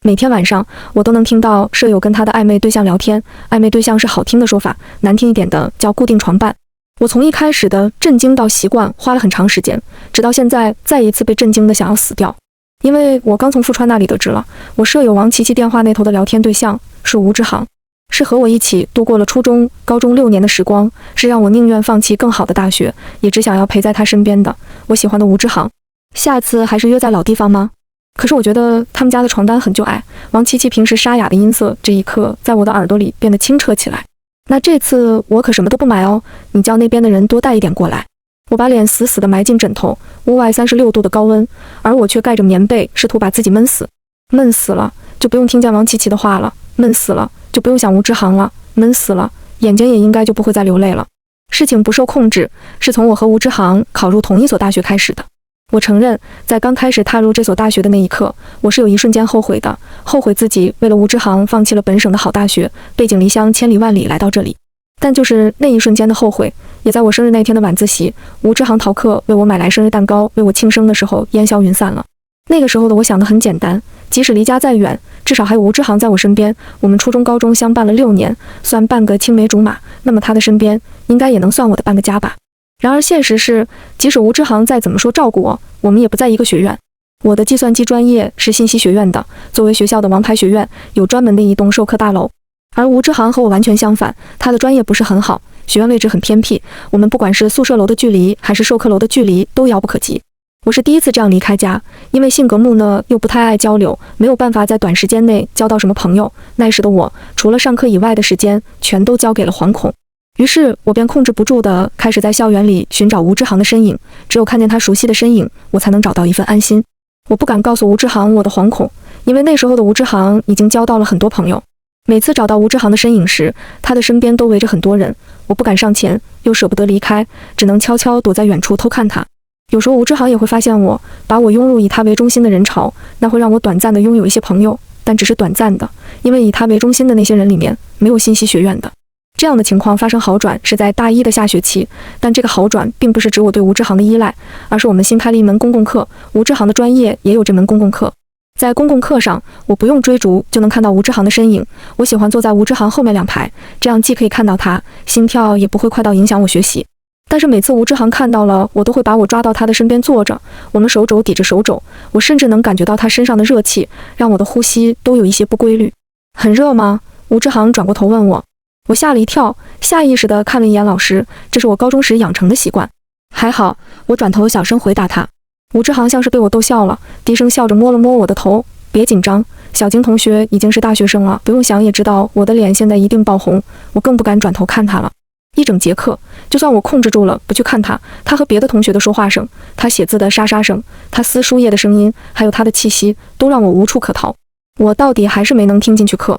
每天晚上我都能听到舍友跟他的暧昧对象聊天，暧昧对象是好听的说法，难听一点的叫固定床伴。我从一开始的震惊到习惯花了很长时间，直到现在再一次被震惊的想要死掉。因为我刚从富川那里得知了，我舍友王琪琪电话那头的聊天对象是吴之航，是和我一起度过了初中、高中6年的时光，是让我宁愿放弃更好的大学，也只想要陪在他身边的我喜欢的吴之航。下次还是约在老地方吗？可是我觉得他们家的床单很旧矮，王琪琪平时沙哑的音色这一刻在我的耳朵里变得清澈起来。那这次我可什么都不买哦，你叫那边的人多带一点过来。我把脸死死地埋进枕头，屋外36度的高温，而我却盖着棉被，试图把自己闷死。闷死了就不用听见王琪琪的话了，闷死了就不用想吴之航了，闷死了眼睛也应该就不会再流泪了。事情不受控制，是从我和吴之航考入同一所大学开始的。我承认，在刚开始踏入这所大学的那一刻，我是有一瞬间后悔的，后悔自己为了吴之航放弃了本省的好大学，背井离乡千里万里来到这里。但就是那一瞬间的后悔，也在我生日那天的晚自习，吴之航逃课为我买来生日蛋糕，为我庆生的时候烟消云散了。那个时候的我想得很简单，即使离家再远，至少还有吴之航在我身边。我们初中高中相伴了6年，算半个青梅竹马，那么他的身边应该也能算我的半个家吧。然而现实是，即使吴之航再怎么说照顾我，我们也不在一个学院。我的计算机专业是信息学院的，作为学校的王牌学院，有专门的一栋授课大楼。而吴之航和我完全相反，他的专业不是很好，学院位置很偏僻，我们不管是宿舍楼的距离还是授课楼的距离都遥不可及。我是第一次这样离开家，因为性格木讷又不太爱交流，没有办法在短时间内交到什么朋友。那时的我，除了上课以外的时间，全都交给了惶恐。于是我便控制不住地开始在校园里寻找吴之航的身影，只有看见他熟悉的身影，我才能找到一份安心。我不敢告诉吴之航我的惶恐，因为那时候的吴之航已经交到了很多朋友。每次找到吴之航的身影时，他的身边都围着很多人，我不敢上前，又舍不得离开，只能悄悄躲在远处偷看他。有时候吴之航也会发现我，把我拥入以他为中心的人潮，那会让我短暂的拥有一些朋友，但只是短暂的，因为以他为中心的那些人里面，没有信息学院的。这样的情况发生好转是在大一的下学期，但这个好转并不是指我对吴之航的依赖，而是我们新开了一门公共课，吴之航的专业也有这门公共课。在公共课上，我不用追逐就能看到吴之航的身影，我喜欢坐在吴之航后面2排，这样既可以看到他，心跳也不会快到影响我学习。但是每次吴之航看到了，我都会把我抓到他的身边坐着，我们手肘抵着手肘，我甚至能感觉到他身上的热气，让我的呼吸都有一些不规律。很热吗？吴之航转过头问我。我吓了一跳，下意识地看了一眼老师，这是我高中时养成的习惯。还好，我转头小声回答他。吴之航像是被我逗笑了，低声笑着摸了摸我的头，别紧张，小金同学已经是大学生了，不用想也知道我的脸现在一定爆红。我更不敢转头看他了。一整节课，就算我控制住了不去看他，他和别的同学的说话声，他写字的沙沙声，他撕书页的声音，还有他的气息，都让我无处可逃。我到底还是没能听进去课。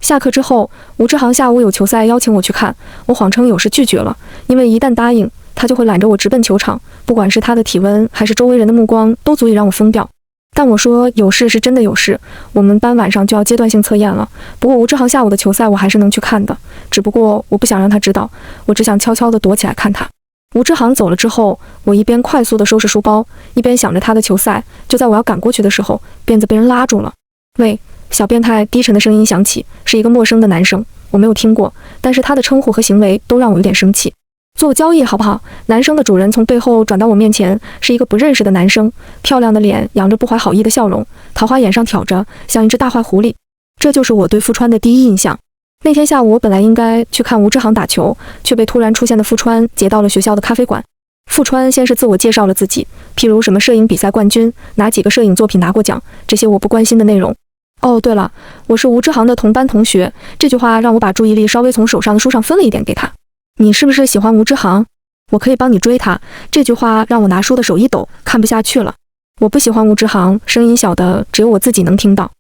下课之后，吴之航下午有球赛邀请我去看，我谎称有事拒绝了，因为一旦答应，他就会揽着我直奔球场，不管是他的体温还是周围人的目光，都足以让我疯掉。但我说有事是真的有事，我们班晚上就要阶段性测验了，不过吴之航下午的球赛我还是能去看的，只不过我不想让他知道，我只想悄悄地躲起来看他。吴之航走了之后，我一边快速地收拾书包，一边想着他的球赛，就在我要赶过去的时候，辫子被人拉住了。喂，小变态低沉的声音响起，是一个陌生的男生，我没有听过，但是他的称呼和行为都让我有点生气。做个交易好不好？男生的主人从背后转到我面前，是一个不认识的男生，漂亮的脸扬着不怀好意的笑容，桃花眼上挑着，像一只大坏狐狸。这就是我对富川的第一印象。那天下午我本来应该去看吴之航打球，却被突然出现的富川截到了学校的咖啡馆。富川先是自我介绍了自己，譬如什么摄影比赛冠军，哪几个摄影作品拿过奖，这些我不关心的内容。哦，对了，我是吴之航的同班同学，这句话让我把注意力稍微从手上的书上分了一点给他。你是不是喜欢吴之航？我可以帮你追他。这句话让我拿书的手一抖，看不下去了。我不喜欢吴之航，声音小的只有我自己能听到。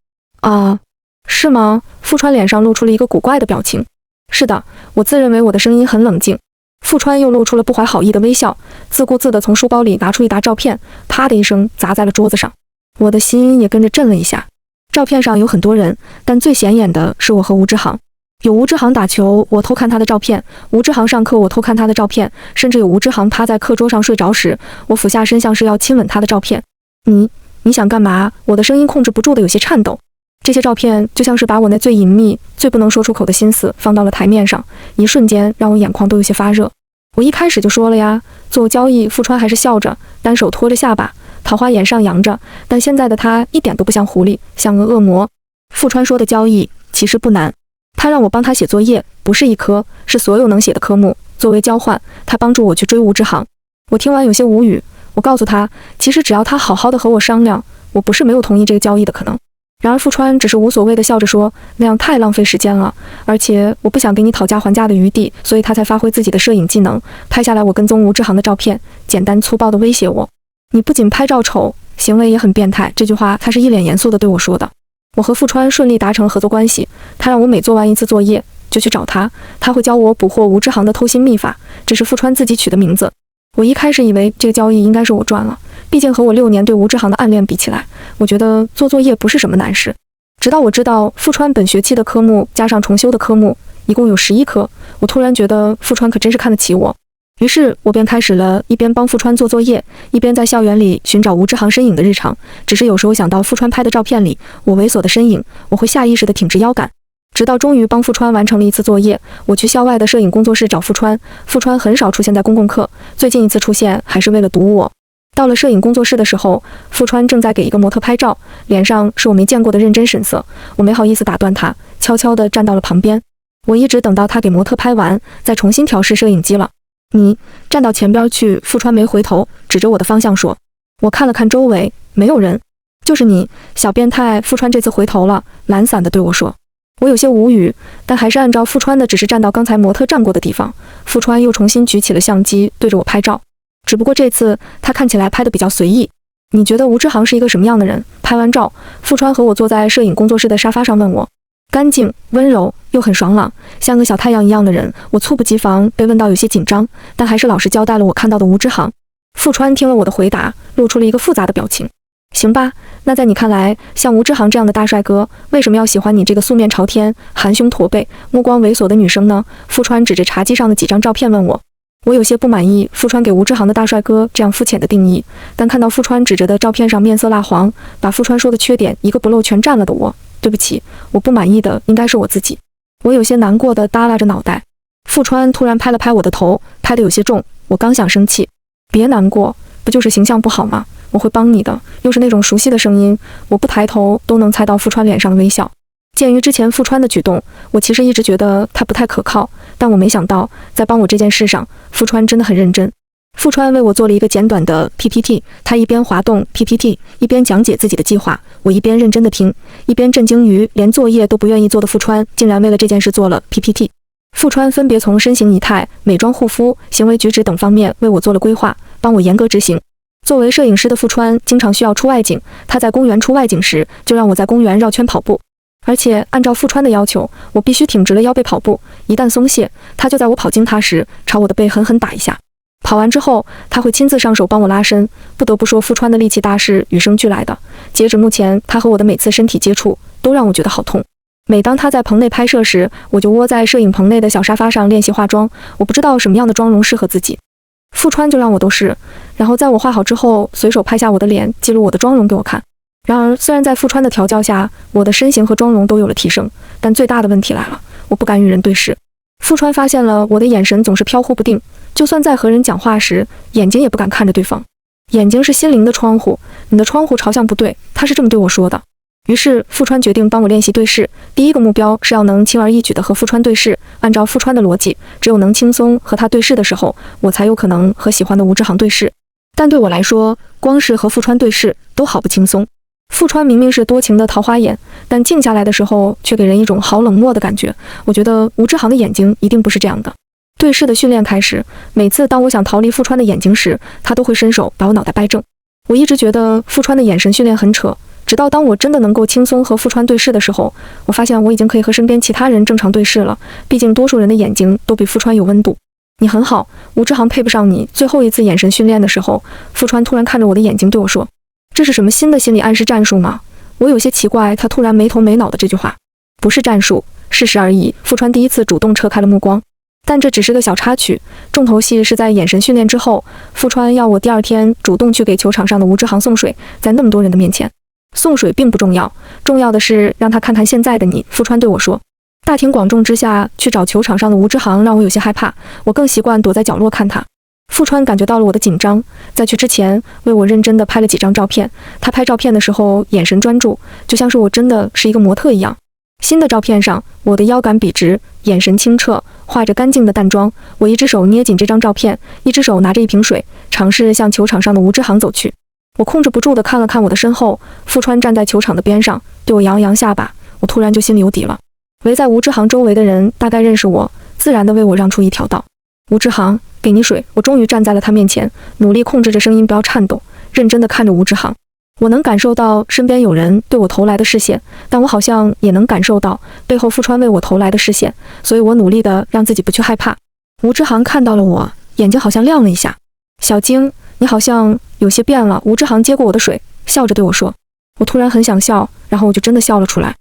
啊，是吗？富川脸上露出了一个古怪的表情。是的，我自认为我的声音很冷静。富川又露出了不怀好意的微笑，自顾自地从书包里拿出一沓照片，啪的一声砸在了桌子上。我的心也跟着震了一下。照片上有很多人，但最显眼的是我和吴之航。有吴之航打球，我偷看他的照片；吴之航上课，我偷看他的照片；甚至有吴之航趴在课桌上睡着时，我俯下身像是要亲吻他的照片。你想干嘛？我的声音控制不住的有些颤抖。这些照片就像是把我那最隐秘、最不能说出口的心思放到了台面上，一瞬间让我眼眶都有些发热。我一开始就说了呀，做交易，富川还是笑着，单手托着下巴，桃花眼上扬着，但现在的他一点都不像狐狸，像个恶魔。富川说的交易其实不难，他让我帮他写作业，不是一科，是所有能写的科目，作为交换，他帮助我去追吴志航。我听完有些无语，我告诉他，其实只要他好好的和我商量，我不是没有同意这个交易的可能。然而富川只是无所谓的笑着说，那样太浪费时间了，而且我不想给你讨价还价的余地，所以他才发挥自己的摄影技能，拍下来我跟踪吴志航的照片，简单粗暴的威胁我。你不仅拍照丑，行为也很变态。这句话他是一脸严肃的对我说的。我和富川顺利达成合作关系，他让我每做完一次作业就去找他，他会教我捕获吴志航的偷心秘法，这是富川自己取的名字。我一开始以为这个交易应该是我赚了，毕竟和我6年对吴志航的暗恋比起来，我觉得做作业不是什么难事。直到我知道富川本学期的科目加上重修的科目一共有11科，我突然觉得富川可真是看得起我。于是我便开始了一边帮富川做作业，一边在校园里寻找吴志航身影的日常。只是有时候想到富川拍的照片里我猥琐的身影，我会下意识地挺直腰杆。直到终于帮富川完成了一次作业，我去校外的摄影工作室找富川。富川很少出现在公共课，最近一次出现还是为了堵我。到了摄影工作室的时候，富川正在给一个模特拍照，脸上是我没见过的认真神色。我没好意思打断他，悄悄地站到了旁边。我一直等到他给模特拍完，再重新调试摄影机了。你站到前边去。富川没回头，指着我的方向说。我看了看周围，没有人。就是你，小变态。富川这次回头了，懒散地对我说。我有些无语，但还是按照富川的指示站到刚才模特站过的地方。富川又重新举起了相机，对着我拍照。只不过这次他看起来拍得比较随意。你觉得吴志航是一个什么样的人？拍完照，富川和我坐在摄影工作室的沙发上问我。干净、温柔又很爽朗，像个小太阳一样的人。我猝不及防被问到有些紧张，但还是老实交代了我看到的吴志航。富川听了我的回答，露出了一个复杂的表情。行吧，那在你看来，像吴志航这样的大帅哥，为什么要喜欢你这个素面朝天、含胸驼背、目光猥琐的女生呢？富川指着茶几上的几张照片问我。我有些不满意富川给吴志航的大帅哥这样肤浅的定义，但看到富川指着的照片上面色蜡黄，把富川说的缺点一个不漏全占了的我，对不起，我不满意的应该是我自己。我有些难过的耷拉着脑袋。富川突然拍了拍我的头，拍得有些重。我刚想生气，别难过，不就是形象不好吗？我会帮你的。又是那种熟悉的声音，我不抬头都能猜到富川脸上的微笑。鉴于之前富川的举动，我其实一直觉得他不太可靠，但我没想到在帮我这件事上，富川真的很认真。富川为我做了一个简短的 PPT， 他一边滑动 PPT， 一边讲解自己的计划，我一边认真的听，一边震惊于连作业都不愿意做的富川，竟然为了这件事做了 PPT。富川分别从身形仪态、美妆护肤、行为举止等方面为我做了规划，帮我严格执行。作为摄影师的富川经常需要出外景，他在公园出外景时，就让我在公园绕圈跑步。而且按照富川的要求，我必须挺直了腰背跑步，一旦松懈，他就在我跑经他时朝我的背狠狠打一下。跑完之后，他会亲自上手帮我拉伸。不得不说，富川的力气大是与生俱来的。截止目前，他和我的每次身体接触都让我觉得好痛。每当他在棚内拍摄时，我就窝在摄影棚内的小沙发上练习化妆。我不知道什么样的妆容适合自己，富川就让我都试，然后在我画好之后，随手拍下我的脸，记录我的妆容给我看。然而，虽然在富川的调教下，我的身形和妆容都有了提升，但最大的问题来了，我不敢与人对视。富川发现了我的眼神总是飘忽不定，就算在和人讲话时，眼睛也不敢看着对方。眼睛是心灵的窗户，你的窗户朝向不对，他是这么对我说的。于是富川决定帮我练习对视，第一个目标是要能轻而易举地和富川对视。按照富川的逻辑，只有能轻松和他对视的时候，我才有可能和喜欢的吴志航对视。但对我来说，光是和富川对视都好不轻松。富川明明是多情的桃花眼，但静下来的时候却给人一种好冷漠的感觉。我觉得吴志航的眼睛一定不是这样的。对视的训练开始，每次当我想逃离富川的眼睛时，他都会伸手把我脑袋掰正。我一直觉得富川的眼神训练很扯，直到当我真的能够轻松和富川对视的时候，我发现我已经可以和身边其他人正常对视了。毕竟多数人的眼睛都比富川有温度。你很好，吴志航配不上你。最后一次眼神训练的时候，富川突然看着我的眼睛对我说，这是什么新的心理暗示战术吗？我有些奇怪他突然没头没脑的这句话。不是战术，事实而已。富川第一次主动撤开了目光，但这只是个小插曲，重头戏是在眼神训练之后，富川要我第二天主动去给球场上的吴志航送水，在那么多人的面前。送水并不重要，重要的是让他看看现在的你。富川对我说。大庭广众之下去找球场上的吴之航让我有些害怕，我更习惯躲在角落看他。富川感觉到了我的紧张，在去之前为我认真地拍了几张照片。他拍照片的时候眼神专注，就像是我真的是一个模特一样。新的照片上，我的腰杆笔直，眼神清澈，化着干净的淡妆。我一只手捏紧这张照片，一只手拿着一瓶水，尝试向球场上的吴之航走去。我控制不住地看了看我的身后，富川站在球场的边上，对我扬了扬下巴。我突然就心里有底了。围在吴之航周围的人大概认识我，自然地为我让出一条道。吴之航，给你水。我终于站在了他面前，努力控制着声音不要颤抖，认真地看着吴之航。我能感受到身边有人对我投来的视线，但我好像也能感受到背后富川为我投来的视线，所以我努力地让自己不去害怕。吴之航看到了我，眼睛好像亮了一下。小晶，你好像有些变了。吴之航接过我的水，笑着对我说。我突然很想笑，然后我就真的笑了出来。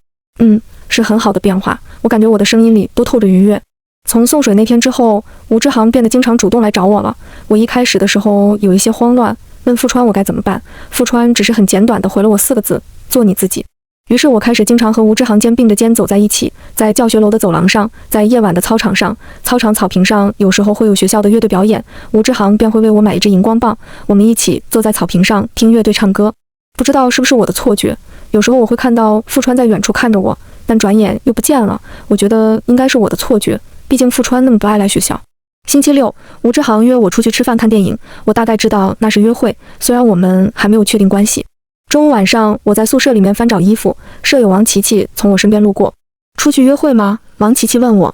是很好的变化，我感觉我的声音里都透着愉悦。从送水那天之后，吴之航变得经常主动来找我了。我一开始的时候有一些慌乱，问富川我该怎么办。富川只是很简短地回了我4个字：做你自己。于是我开始经常和吴之航肩并着肩走在一起，在教学楼的走廊上，在夜晚的操场上，操场草坪上有时候会有学校的乐队表演，吴之航便会为我买一支荧光棒，我们一起坐在草坪上听乐队唱歌。不知道是不是我的错觉，有时候我会看到富川在远处看着我，但转眼又不见了。我觉得应该是我的错觉，毕竟富川那么不爱来学校。星期六，吴之航约我出去吃饭看电影，我大概知道那是约会，虽然我们还没有确定关系。周五晚上，我在宿舍里面翻找衣服，舍友王琪琪从我身边路过。出去约会吗？王琪琪问我。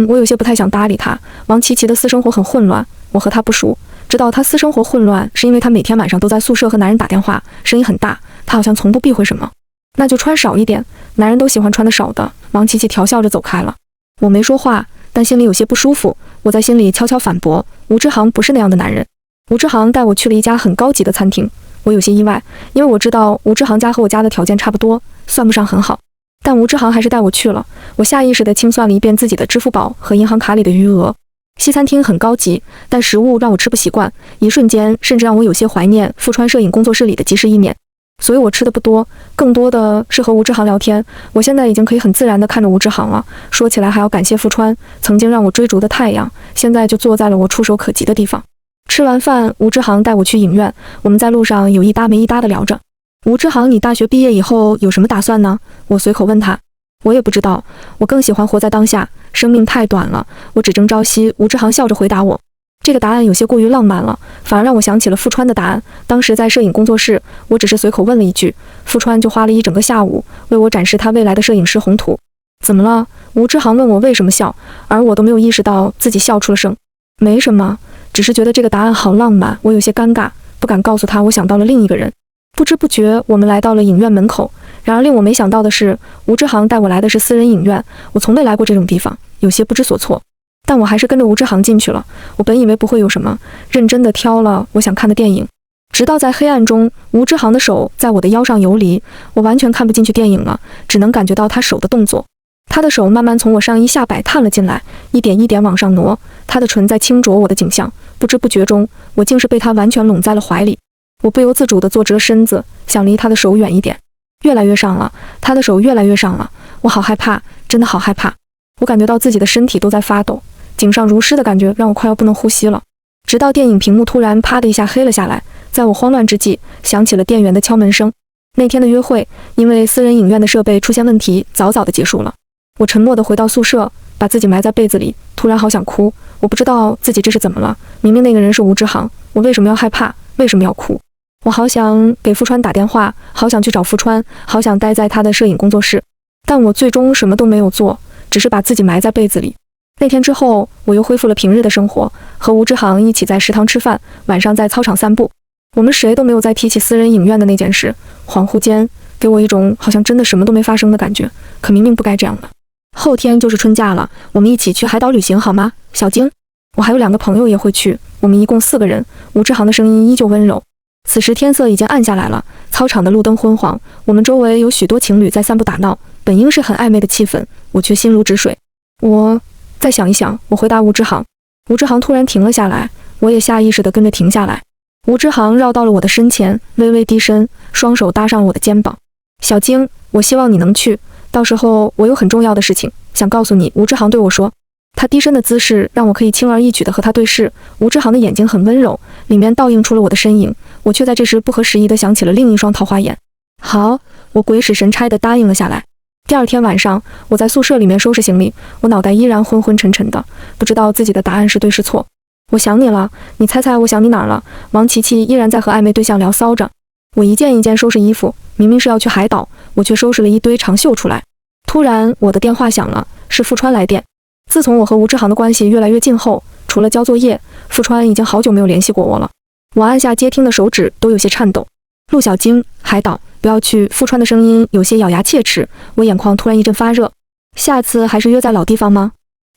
我有些不太想搭理他。王琪琪的私生活很混乱，我和他不熟，知道他私生活混乱是因为他每天晚上都在宿舍和男人打电话，声音很大，他好像从不避讳什么。那就穿少一点，男人都喜欢穿的少的。王琪琪调笑着走开了。我没说话，但心里有些不舒服。我在心里悄悄反驳，吴之航不是那样的男人。吴之航带我去了一家很高级的餐厅，我有些意外，因为我知道吴之航家和我家的条件差不多，算不上很好。但吴之航还是带我去了。我下意识地清算了一遍自己的支付宝和银行卡里的余额。西餐厅很高级，但食物让我吃不习惯，一瞬间甚至让我有些怀念富川摄影工作室里的即食意面。所以我吃的不多，更多的是和吴之航聊天。我现在已经可以很自然地看着吴之航了。说起来还要感谢富川，曾经让我追逐的太阳，现在就坐在了我触手可及的地方。吃完饭，吴之航带我去影院，我们在路上有一搭没一搭地聊着。吴之航，你大学毕业以后有什么打算呢？我随口问他。我也不知道，我更喜欢活在当下，生命太短了，我只争朝夕。吴之航笑着回答我。这个答案有些过于浪漫了，反而让我想起了富川的答案。当时在摄影工作室，我只是随口问了一句，富川就花了一整个下午为我展示他未来的摄影师宏图。怎么了？吴之航问我为什么笑，而我都没有意识到自己笑出了声。没什么，只是觉得这个答案好浪漫，我有些尴尬，不敢告诉他我想到了另一个人。不知不觉，我们来到了影院门口。然而令我没想到的是，吴之航带我来的是私人影院，我从未来过这种地方，有些不知所措。但我还是跟着吴之航进去了。我本以为不会有什么，认真地挑了我想看的电影。直到在黑暗中，吴之航的手在我的腰上游离，我完全看不进去电影了，只能感觉到他手的动作。他的手慢慢从我上衣下摆探了进来，一点一点往上挪，他的唇在轻啄我的颈项。不知不觉中，我竟是被他完全拢在了怀里。我不由自主地坐直了身子，想离他的手远一点。越来越上了，他的手越来越上了，我好害怕，真的好害怕。我感觉到自己的身体都在发抖，颈上如湿的感觉让我快要不能呼吸了。直到电影屏幕突然啪的一下黑了下来，在我慌乱之际，响起了店员的敲门声。那天的约会因为私人影院的设备出现问题，早早的结束了。我沉默地回到宿舍，把自己埋在被子里，突然好想哭。我不知道自己这是怎么了，明明那个人是吴之航，我为什么要害怕？为什么要哭？我好想给富川打电话，好想去找富川，好想待在他的摄影工作室，但我最终什么都没有做，只是把自己埋在被子里。那天之后，我又恢复了平日的生活，和吴之航一起在食堂吃饭，晚上在操场散步。我们谁都没有再提起私人影院的那件事，恍惚间给我一种好像真的什么都没发生的感觉，可明明不该这样的。后天就是春假了，我们一起去海岛旅行好吗？小晶，我还有2个朋友也会去，我们一共4个人。吴之航的声音依旧温柔。此时天色已经暗下来了，操场的路灯昏黄，我们周围有许多情侣在散步打闹，本应是很暧昧的气氛，我却心如止水。我再想一想，我回答吴之航。吴之航突然停了下来，我也下意识地跟着停下来。吴之航绕到了我的身前，微微低身，双手搭上了我的肩膀。小晶，我希望你能去，到时候我有很重要的事情想告诉你。吴志航对我说。他低身的姿势让我可以轻而易举地和他对视。吴志航的眼睛很温柔，里面倒映出了我的身影，我却在这时不合时宜地想起了另一双桃花眼。好，我鬼使神差地答应了下来。第二天晚上，我在宿舍里面收拾行李，我脑袋依然昏昏沉沉的，不知道自己的答案是对是错。我想你了，你猜猜我想你哪儿了？王琪琪依然在和暧昧对象聊骚着。我一件一件收拾衣服，明明是要去海岛，我却收拾了一堆长袖出来。突然，我的电话响了，是付川来电。自从我和吴志航的关系越来越近后，除了交作业，付川已经好久没有联系过我了。我按下接听的手指都有些颤抖。陆小晶，海岛，不要去。付川的声音有些咬牙切齿，我眼眶突然一阵发热。下次还是约在老地方吗？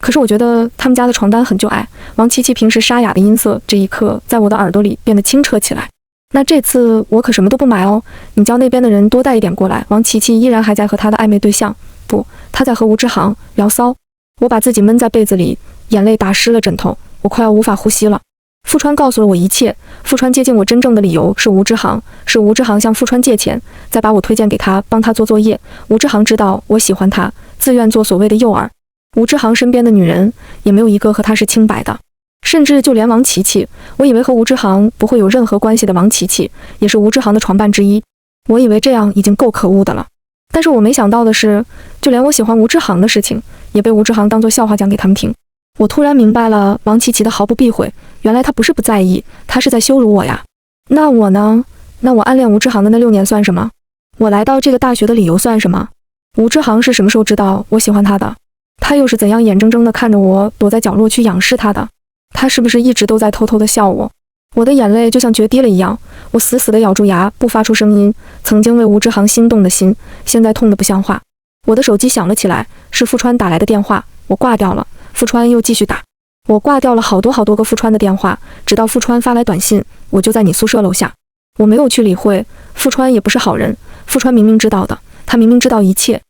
可是我觉得他们家的床单很旧爱。王琪琪平时沙哑的音色，这一刻在我的耳朵里变得清澈起来。那这次我可什么都不买哦，你叫那边的人多带一点过来。王琪琪依然还在和他的暧昧对象，不，他在和吴志航聊骚。我把自己闷在被子里，眼泪打湿了枕头，我快要无法呼吸了。付川告诉了我一切，付川接近我真正的理由是吴志航，是吴志航向付川借钱，再把我推荐给他，帮他做作业。吴志航知道我喜欢他，自愿做所谓的诱饵。吴志航身边的女人也没有一个和他是清白的，甚至就连王琪琪，我以为和吴志航不会有任何关系的王琪琪，也是吴志航的床伴之一。我以为这样已经够可恶的了，但是我没想到的是，就连我喜欢吴志航的事情也被吴志航当作笑话讲给他们听。我突然明白了王琪琪的毫不避讳，原来他不是不在意，他是在羞辱我呀。那我呢？那我暗恋吴志航的那6年算什么？我来到这个大学的理由算什么？吴志航是什么时候知道我喜欢他的？他又是怎样眼睁睁地看着我躲在角落去仰视他的？他是不是一直都在偷偷地笑我？我的眼泪就像决堤了一样，我死死地咬住牙，不发出声音。曾经为吴志航心动的心，现在痛得不像话。我的手机响了起来，是付川打来的电话，我挂掉了。付川又继续打，我挂掉了好多个付川的电话，直到付川发来短信，我就在你宿舍楼下。我没有去理会，付川也不是好人，付川明明知道的，他明明知道一切，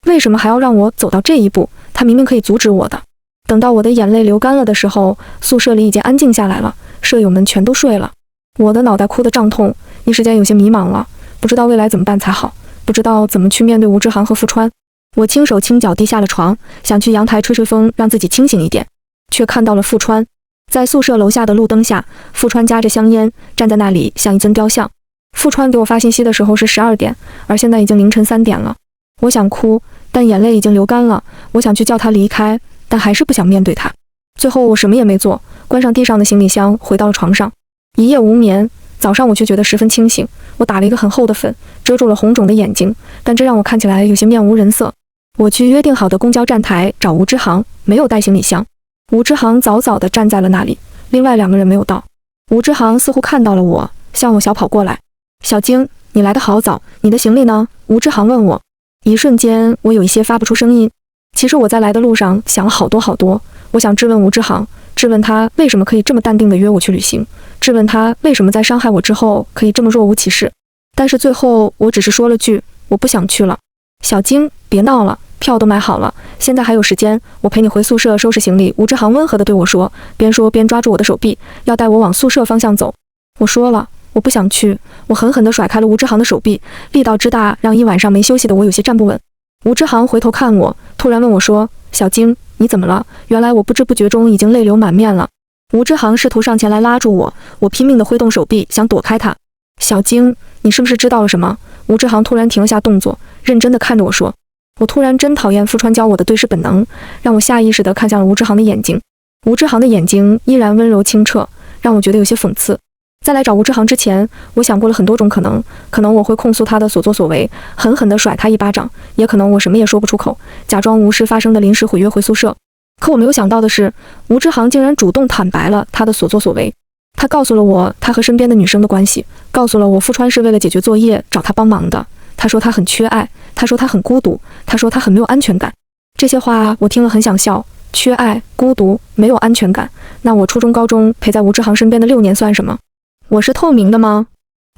为什么还要让我走到这一步？他明明可以阻止我的。等到我的眼泪流干了的时候，宿舍里已经安静下来了，舍友们全都睡了。我的脑袋哭得胀痛，一时间有些迷茫了，不知道未来怎么办才好，不知道怎么去面对吴志航和付川。我轻手轻脚地下了床，想去阳台吹吹风，让自己清醒一点，却看到了付川。在宿舍楼下的路灯下，付川夹着香烟站在那里，像一尊雕像。付川给我发信息的时候是12点，而现在已经凌晨3点了。我想哭，但眼泪已经流干了。我想去叫他离开，但还是不想面对他。最后我什么也没做，关上地上的行李箱，回到了床上。一夜无眠，早上我却觉得十分清醒。我打了一个很厚的粉，遮住了红肿的眼睛，但这让我看起来有些面无人色。我去约定好的公交站台找吴志航，没有带行李箱。吴志航早早地站在了那里，另外2个人没有到。吴志航似乎看到了我，向我小跑过来。小晶，你来得好早，你的行李呢？吴志航问我。一瞬间，我有一些发不出声音。其实我在来的路上想了好多，我想质问吴志航，质问他为什么可以这么淡定地约我去旅行，质问他为什么在伤害我之后可以这么若无其事。但是最后我只是说了句，我不想去了。小晶，别闹了，票都买好了，现在还有时间，我陪你回宿舍收拾行李。吴志航温和地对我说，边说边抓住我的手臂，要带我往宿舍方向走。我说了，我不想去。我狠狠地甩开了吴志航的手臂，力道之大让一晚上没休息的我有些站不稳。吴志航回头看我，突然问我说，小晶，你怎么了？原来我不知不觉中已经泪流满面了。吴志航试图上前来拉住我，我拼命地挥动手臂想躲开他。小晶，你是不是知道了什么？吴志航突然停了下动作，认真地看着我说。我突然真讨厌付川教我的对视本能，让我下意识地看向了吴志航的眼睛。吴志航的眼睛依然温柔清澈，让我觉得有些讽刺。在来找吴志航之前，我想过了很多种可能，可能我会控诉他的所作所为，狠狠地甩他一巴掌，也可能我什么也说不出口，假装无事发生的临时毁约回宿舍。可我没有想到的是，吴志航竟然主动坦白了他的所作所为。他告诉了我他和身边的女生的关系，告诉了我付川是为了解决作业找他帮忙的。他说他很缺爱，他说他很孤独，他说他很没有安全感。这些话我听了很想笑，缺爱、孤独、没有安全感，那我初中、高中陪在吴志航身边的6年算什么？我是透明的吗？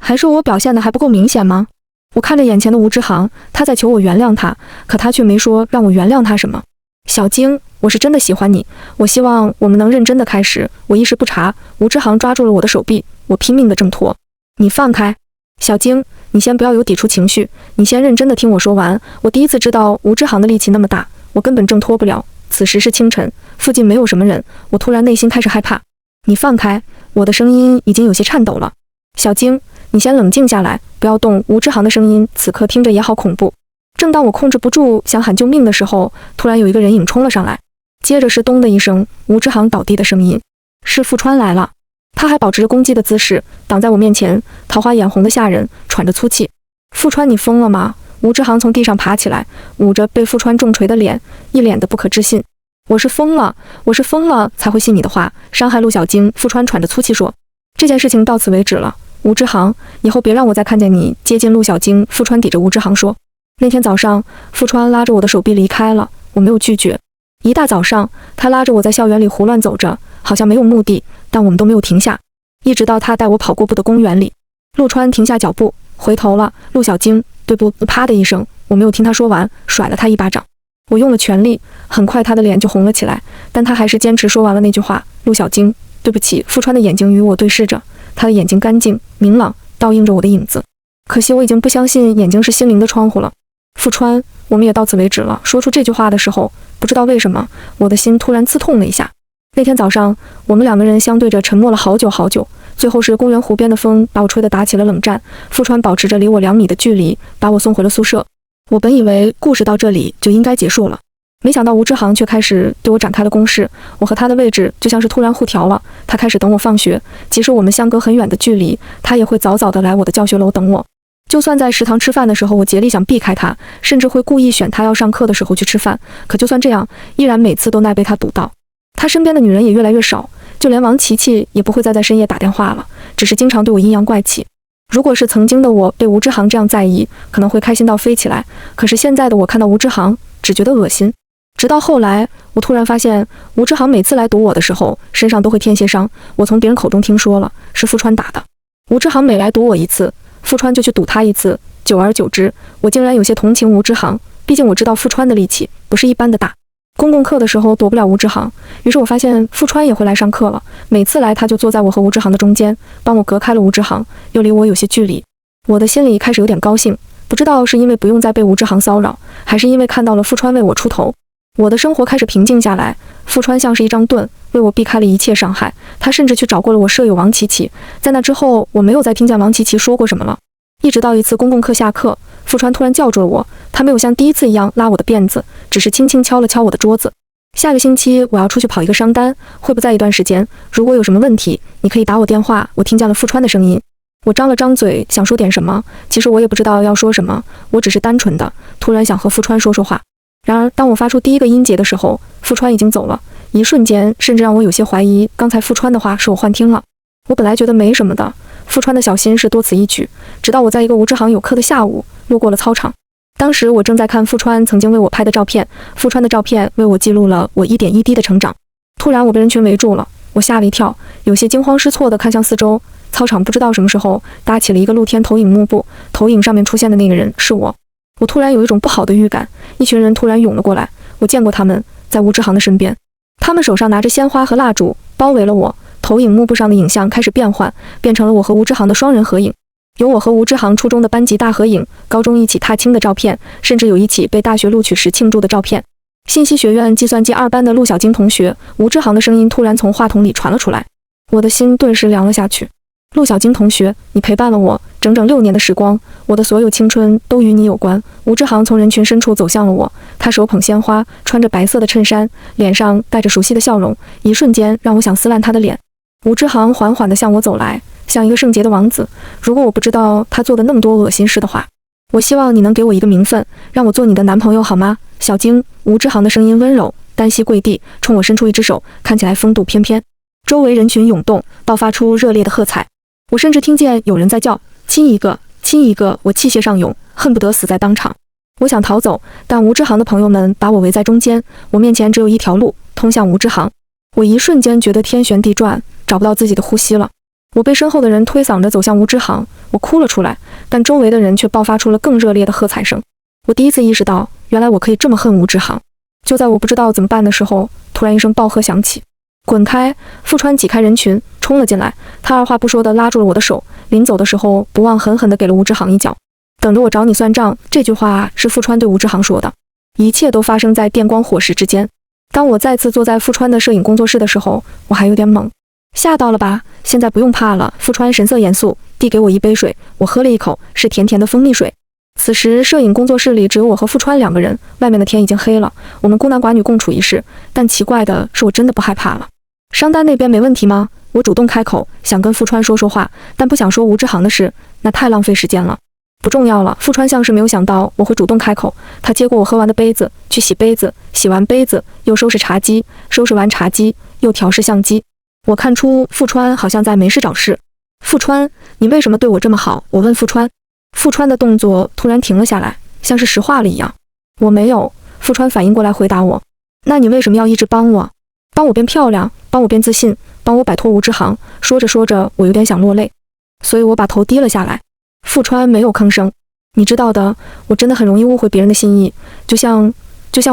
还是我表现的还不够明显吗？我看着眼前的吴志航，他在求我原谅他，可他却没说让我原谅他什么。小晶，我是真的喜欢你，我希望我们能认真的开始。我一时不察，吴志航抓住了我的手臂，我拼命的挣脱。你放开！小晶，你先不要有抵触情绪，你先认真的听我说完。我第一次知道吴之航的力气那么大，我根本挣脱不了。此时是清晨，附近没有什么人，我突然内心开始害怕。你放开，我的声音已经有些颤抖了。小晶，你先冷静下来，不要动。吴之航的声音此刻听着也好恐怖。正当我控制不住想喊救命的时候，突然有一个人影冲了上来，接着是咚的一声，吴之航倒地的声音。是富川来了。他还保持着攻击的姿势，挡在我面前，桃花眼红的吓人，喘着粗气。富川，你疯了吗？吴之航从地上爬起来，捂着被富川重锤的脸，一脸的不可置信。我是疯了才会信你的话，伤害陆小晶。富川喘着粗气说。这件事情到此为止了，吴之航，以后别让我再看见你接近陆小晶。富川抵着吴之航说。那天早上，富川拉着我的手臂离开了，我没有拒绝。一大早上，他拉着我在校园里胡乱走着，好像没有目的，但我们都没有停下，一直到他带我跑过步的公园里。陆川停下脚步，回头了。陆小晶，对不？啪的一声，我没有听他说完，甩了他一巴掌。我用了全力，很快他的脸就红了起来，但他还是坚持说完了那句话。陆小晶，对不起。富川的眼睛与我对视着，他的眼睛干净明朗，倒映着我的影子。可惜我已经不相信眼睛是心灵的窗户了。富川，我们也到此为止了。说出这句话的时候，不知道为什么，我的心突然刺痛了一下。那天早上，我们两个人相对着沉默了好久好久，最后是公园湖边的风把我吹得打起了冷战。富川保持着离我2米的距离，把我送回了宿舍。我本以为故事到这里就应该结束了，没想到吴之航却开始对我展开了攻势。我和他的位置就像是突然互调了，他开始等我放学，即使我们相隔很远的距离，他也会早早的来我的教学楼等我。就算在食堂吃饭的时候，我竭力想避开他，甚至会故意选他要上课的时候去吃饭，可就算这样，依然每次都被他堵到。他身边的女人也越来越少，就连王琪琪也不会再在深夜打电话了，只是经常对我阴阳怪气。如果是曾经的我被吴之航这样在意，可能会开心到飞起来，可是现在的我看到吴之航只觉得恶心。直到后来，我突然发现吴之航每次来堵我的时候，身上都会添些伤。我从别人口中听说了，是富川打的。吴之航每来堵我一次，富川就去堵他一次，久而久之，我竟然有些同情吴之航，毕竟我知道富川的力气不是一般的大。公共课的时候躲不了吴之航，于是我发现富川也会来上课了。每次来他就坐在我和吴之航的中间，帮我隔开了吴之航，又离我有些距离。我的心里开始有点高兴，不知道是因为不用再被吴之航骚扰，还是因为看到了富川为我出头。我的生活开始平静下来，富川像是一张盾，为我避开了一切伤害。他甚至去找过了我舍友王琪琪，在那之后我没有再听见王琪琪说过什么了。一直到一次公共课下课，富川突然叫住了我，他没有像第一次一样拉我的辫子，只是轻轻敲了敲我的桌子。下个星期我要出去跑一个商单，会不在一段时间，如果有什么问题，你可以打我电话。我听见了富川的声音，我张了张嘴想说点什么，其实我也不知道要说什么，我只是单纯的突然想和富川说说话。然而当我发出第一个音节的时候，富川已经走了，一瞬间甚至让我有些怀疑刚才富川的话是我幻听了。我本来觉得没什么的，富川的小心是多此一举，直到我在一个吴之航有课的下午路过了操场。当时我正在看富川曾经为我拍的照片，富川的照片为我记录了我一点一滴的成长。突然我被人群围住了，我吓了一跳，有些惊慌失措地看向四周。操场不知道什么时候搭起了一个露天投影幕布，投影上面出现的那个人是我。我突然有一种不好的预感，一群人突然涌了过来，我见过他们，在吴之航的身边，他们手上拿着鲜花和蜡烛，包围了我。投影幕布上的影像开始变换，变成了我和吴之航的双人合影，有我和吴之航初中的班级大合影，高中一起踏青的照片，甚至有一起被大学录取时庆祝的照片。信息学院计算机2班的陆小晶同学，吴之航的声音突然从话筒里传了出来，我的心顿时凉了下去。陆小晶同学，你陪伴了我整整6年的时光，我的所有青春都与你有关。吴之航从人群深处走向了我，他手捧鲜花，穿着白色的衬衫，脸上带着熟悉的笑容，一瞬间让我想撕烂他的脸。吴之航缓缓地向我走来，像一个圣洁的王子。如果我不知道他做的那么多恶心事的话，我希望你能给我一个名分，让我做你的男朋友好吗？小晶。吴之航的声音温柔，单膝跪地，冲我伸出一只手，看起来风度翩翩。周围人群涌动，爆发出热烈的喝彩。我甚至听见有人在叫亲一个，亲一个。我气血上涌，恨不得死在当场。我想逃走，但吴之航的朋友们把我围在中间，我面前只有一条路，通向吴之航。我一瞬间觉得天旋地转，找不到自己的呼吸了。我被身后的人推搡着走向吴之航，我哭了出来，但周围的人却爆发出了更热烈的喝彩声。我第一次意识到，原来我可以这么恨吴之航。就在我不知道怎么办的时候，突然一声暴喝响起，滚开！富川挤开人群，冲了进来。他二话不说地拉住了我的手，临走的时候不忘狠狠地给了吴之航一脚。等着我找你算账。这句话是富川对吴志航说的。一切都发生在电光火石之间。当我再次坐在富川的摄影工作室的时候，我还有点懵。吓到了吧？现在不用怕了。富川神色严肃，递给我一杯水，我喝了一口，是甜甜的蜂蜜水。此时摄影工作室里只有我和富川2个人，外面的天已经黑了，我们孤男寡女共处一室。但奇怪的是，我真的不害怕了。商单那边没问题吗？我主动开口，想跟富川说说话，但不想说吴志航的事，那太浪费时间了。不重要了。富川像是没有想到我会主动开口，他接过我喝完的杯子，去洗杯子，洗完杯子又收拾茶几，收拾完茶几又调试相机。我看出富川好像在没事找事。富川，你为什么对我这么好？我问富川。富川的动作突然停了下来，像是石化了一样。我没有。富川反应过来回答我。那你为什么要一直帮我？帮我变漂亮，帮我变自信，帮我摆脱吴志航。说着说着，我有点想落泪，所以我把头低了下来。富川没有吭声。你知道的，我真的很容易误会别人的心意，就像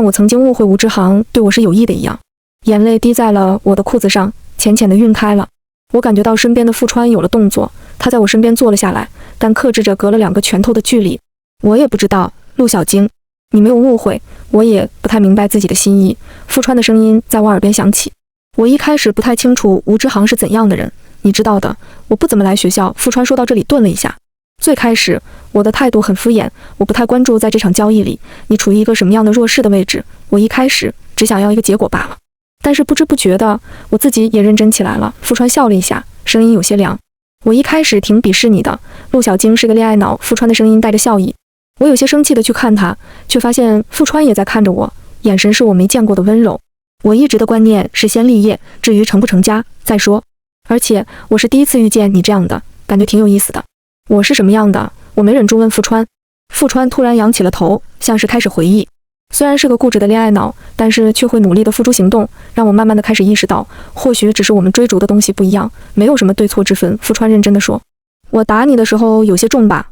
我曾经误会吴志航对我是有意的一样。眼泪滴在了我的裤子上，浅浅的晕开了。我感觉到身边的富川有了动作，他在我身边坐了下来，但克制着隔了2个拳头的距离。我也不知道，陆小晶，你没有误会，我也不太明白自己的心意。富川的声音在我耳边响起。我一开始不太清楚吴志航是怎样的人，你知道的，我不怎么来学校。富川说到这里顿了一下。最开始我的态度很敷衍，我不太关注在这场交易里你处于一个什么样的弱势的位置，我一开始只想要一个结果罢了。但是不知不觉的，我自己也认真起来了。富川笑了一下，声音有些凉。我一开始挺鄙视你的，陆小晶是个恋爱脑。富川的声音带着笑意。我有些生气的去看他，却发现富川也在看着我，眼神是我没见过的温柔。我一直的观念是先立业，至于成不成家再说。而且我是第一次遇见你这样的，感觉挺有意思的。我是什么样的？我没忍住问富川。富川突然扬起了头，像是开始回忆。虽然是个固执的恋爱脑，但是却会努力的付诸行动，让我慢慢的开始意识到，或许只是我们追逐的东西不一样，没有什么对错之分。富川认真的说。我打你的时候有些重吧？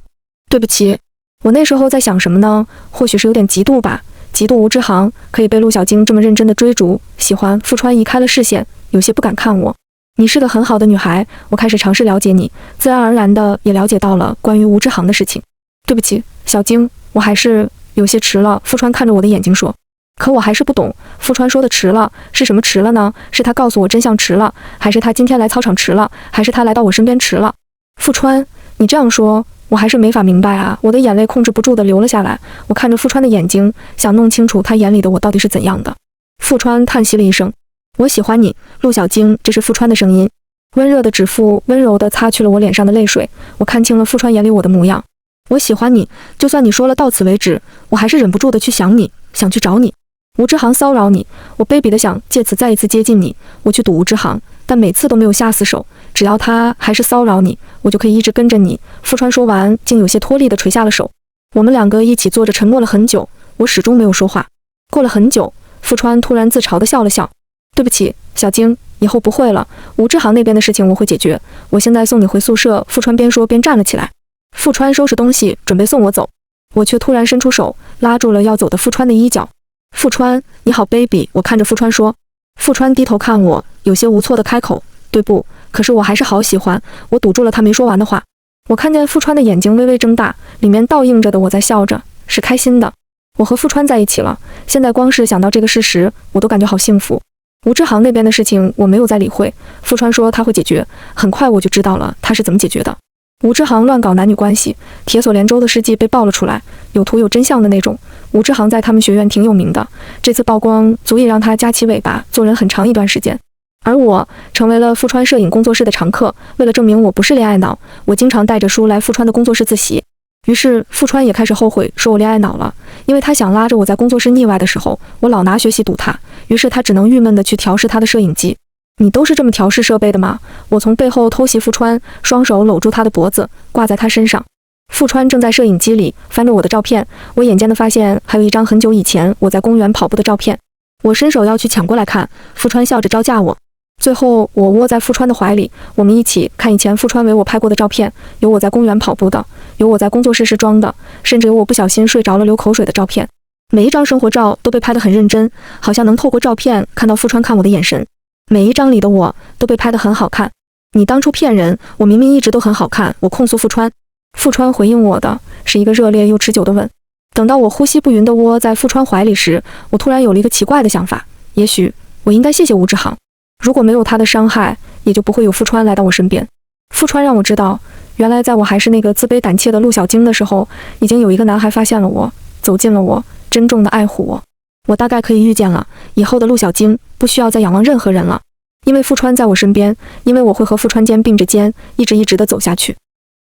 对不起。我那时候在想什么呢？或许是有点嫉妒吧，嫉妒吴志航可以被陆小晶这么认真的追逐，喜欢。富川移开了视线，有些不敢看我。你是个很好的女孩，我开始尝试了解你，自然而然的也了解到了关于吴志航的事情。对不起，小晶，我还是有些迟了。富川看着我的眼睛说。可我还是不懂，富川说的迟了是什么迟了呢？是他告诉我真相迟了，还是他今天来操场迟了，还是他来到我身边迟了？富川，你这样说，我还是没法明白啊。我的眼泪控制不住的流了下来，我看着富川的眼睛，想弄清楚他眼里的我到底是怎样的。富川叹息了一声。我喜欢你，陆小晶。这是富川的声音，温热的指腹温柔地擦去了我脸上的泪水。我看清了富川眼里我的模样。我喜欢你，就算你说了到此为止，我还是忍不住的去想你，想去找你。吴志航骚扰你，我卑鄙的想借此再一次接近你，我去堵吴志航，但每次都没有下死手。只要他还是骚扰你，我就可以一直跟着你。富川说完，竟有些脱力地垂下了手。我们2个一起坐着，沉默了很久，我始终没有说话。过了很久，富川突然自嘲地笑了笑。对不起，小晶，以后不会了。吴志航那边的事情我会解决。我现在送你回宿舍。富川边说边站了起来。富川收拾东西准备送我走，我却突然伸出手拉住了要走的富川的衣角。富川，你好卑鄙！我看着富川说。富川低头看我，有些无措地开口，对不，可是我还是好喜欢。我堵住了他没说完的话。我看见富川的眼睛微微睁大，里面倒映着的我在笑着，是开心的。我和富川在一起了，现在光是想到这个事实，我都感觉好幸福。吴志航那边的事情我没有再理会，富川说他会解决，很快我就知道了他是怎么解决的。吴志航乱搞男女关系，铁锁连州的事迹被爆了出来，有图有真相的那种。吴志航在他们学院挺有名的，这次曝光足以让他夹起尾巴做人很长一段时间。而我成为了富川摄影工作室的常客，为了证明我不是恋爱脑，我经常带着书来富川的工作室自习。于是富川也开始后悔说我恋爱脑了，因为他想拉着我在工作室腻歪的时候，我老拿学习堵他，于是他只能郁闷地去调试他的摄影机。你都是这么调试设备的吗？我从背后偷袭富川，双手搂住他的脖子，挂在他身上。富川正在摄影机里翻着我的照片，我眼尖地发现还有一张很久以前我在公园跑步的照片。我伸手要去抢过来看，富川笑着招架我。最后我窝在富川的怀里，我们一起看以前富川为我拍过的照片，有我在公园跑步的，有我在工作室试妆的，甚至有我不小心睡着了流口水的照片。每一张生活照都被拍得很认真，好像能透过照片看到富川看我的眼神。每一张里的我都被拍得很好看。你当初骗人，我明明一直都很好看。我控诉富川。富川回应我的是一个热烈又持久的吻。等到我呼吸不匀地窝在富川怀里时，我突然有了一个奇怪的想法，也许我应该谢谢吴志航，如果没有他的伤害，也就不会有富川来到我身边。富川让我知道，原来在我还是那个自卑胆怯的陆小晶的时候，已经有一个男孩发现了我，走近了我，珍重地爱护我。我大概可以预见了，以后的陆小晶不需要再仰望任何人了，因为富川在我身边，因为我会和富川肩并着肩，一直地走下去。